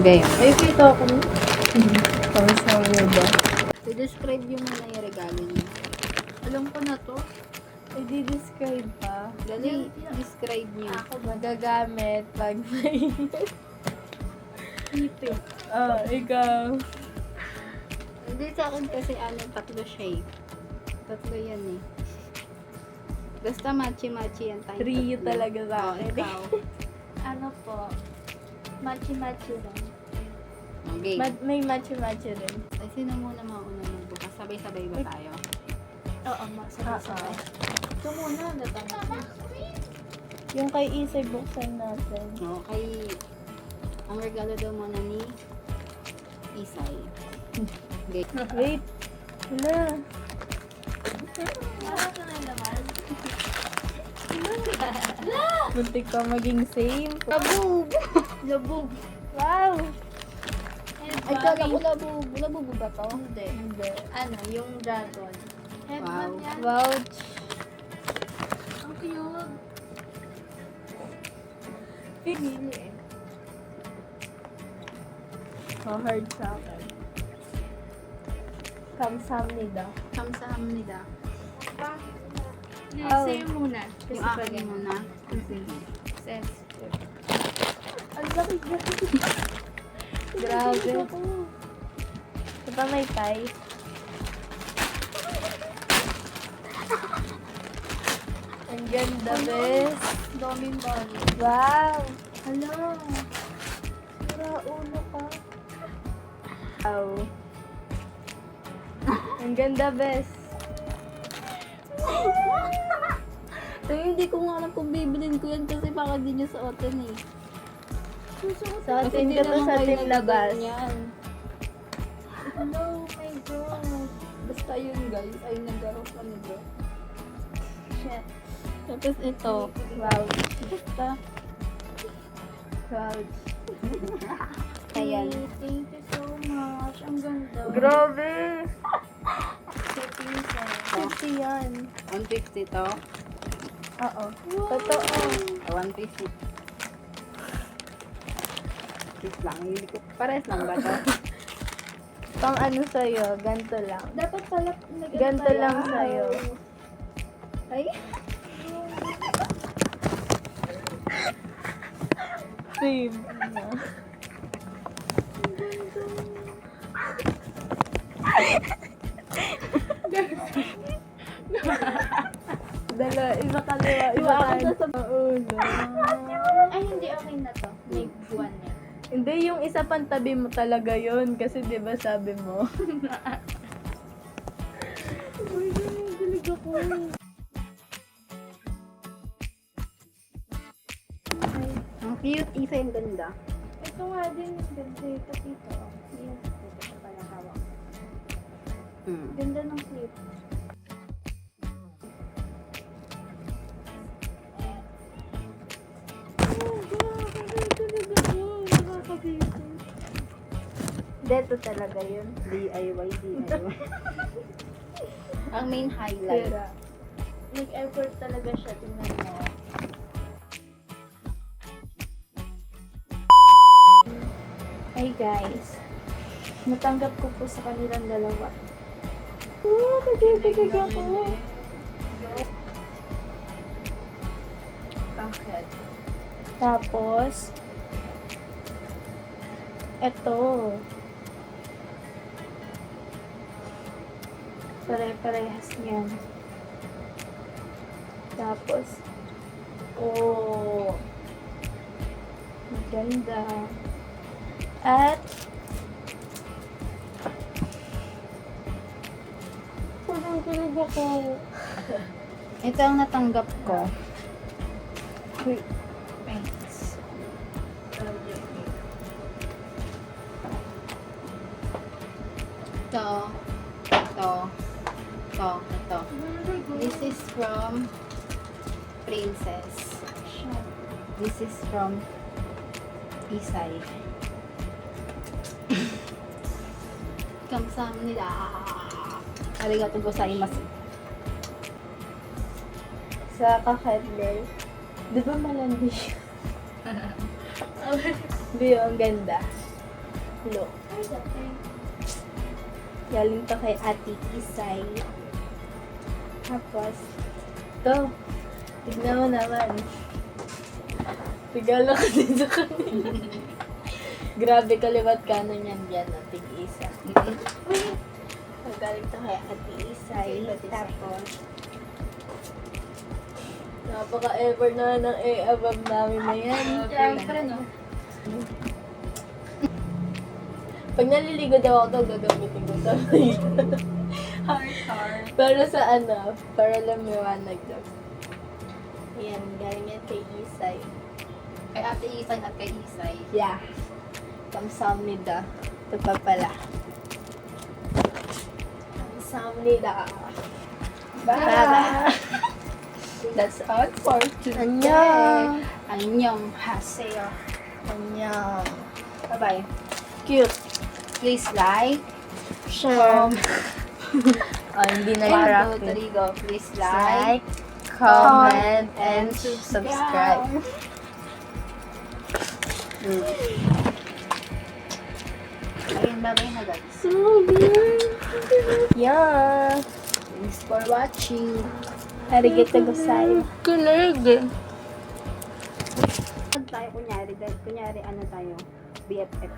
Gayon. Ay, kita ko. Pang-samnida. I-describe yung muna yung regalo niyo. Alam ko na to. I-describe pa. Dali, describe niyo. Ako magagamit pag may... Ipit. Ikaw. Hindi sa akin kasi tatlo siya eh. Tatlo yan eh. Basta matchy-matchy yan tayo. Trio tatlo. talaga sa Oh, akin. ikaw. Ano po? Machi-machi lang. Okay. May matcha-matcha rin. Ay, sino muna mauna magbukas? Sabay-sabay ba tayo? Oo, sabay-sabay. Ito muna, datang. Yung kay Isay buksan natin. Okay. Ang regalo daw muna ni Isay. Okay. Wait. Wala. Ito na yung laman. Muntik ka maging same. Labub! Labog. Wow! Ay, kala ko labub. Labub ba to? Hindi. Hindi. Ano, yung dragon. Headband Wow. yan. Vouch. Ang cute. Pili eh. Hard sa akin. Kamsamnida. Kamsahamnida. Oh. Sa'yo muna. Yung akin muna. Says. Ang laki Grabe. Ito may tie. Ang ganda, bes. Daming bali. Wow! Hello. Sira ulo ka. Wow. Ang ganda, bes. Pero hindi ko nga alam kung bibilin ko yan kasi baka di nyo suotin eh. Sa atin ka to sa team labas. Yan. Hello, my God. Basta yun guys, ay nagkaroon kami bro. Shit. Tapos ito. Wow. Basta. Proud. Ayan. Thank you so much. Ang ganda. Grabe! Setting sa. 50 yan. 150 to. Oo. Totoo. 150. Kiss lang. Hindi ko. Pares lang ba to? Pang ano sa'yo, ganito lang. Dapat pala Ganito lang sa'yo. Ay. Same. Dala, isa kaliwa, isa kanan. Sa ulo. Ay, hindi okay na to. May buwan niya. Hindi, yung isa pang tabi mo talaga yun. Kasi di ba sabi mo? Uy, galig ako. Ang cute. Isa yung ganda. Ito nga din yung ganda. Ito dito. Yan. Ito pala hawak. Ganda ng clip. Dito talaga yun. DIY. Ang main highlight. Tira. Nag-effort talaga siya. Tingnan mo. Hi guys. Natanggap ko po sa kanilang dalawa. Oh, nagibigay ako. Bakit? Tapos, eto. Pare-parehas niyan. Tapos, oh, maganda. At, parang ako. Ito ang natanggap ko. Wait. Thanks. Ito. This is from Princess. This is from Isay. Kamsahamnida. Arigatou gozaimasu. Sa kakadler. Di ba malandi siya? Di, ang ganda. Look. Ay, dati. Galing to kay Ate Isay. Tapos, to. Tignan mo naman. Regalo ko din sa kanila. Grabe, kaliwat kanan yan dyan. Tig-isa. Galing to kay Ate Isay. Tapos, napaka-ever na ng A-above namin na yan. Siyempre, no? Pag naliligo daw ako, gagamitin ko ito. Heart. Pero sa ano, para lumiwanag daw. Ayan, galing yan kay Isay. Kay Ate Isay at kay Isay. Yeah. Kamsamnida. Ito pa pala. Kamsamnida. Bye! That's all for today. Annyeong! Annyeong haseyo. Annyeong! Bye-bye. Cute! Please like, Share! Oh, hindi na 1, 2, 3, go. Please like, Like, comment, and subscribe. Ayun, bye-bye na guys. Yeah! Thanks for watching. Arigato gozaimasu. Kulig! Pag tayo kunyari ano tayo, BFF.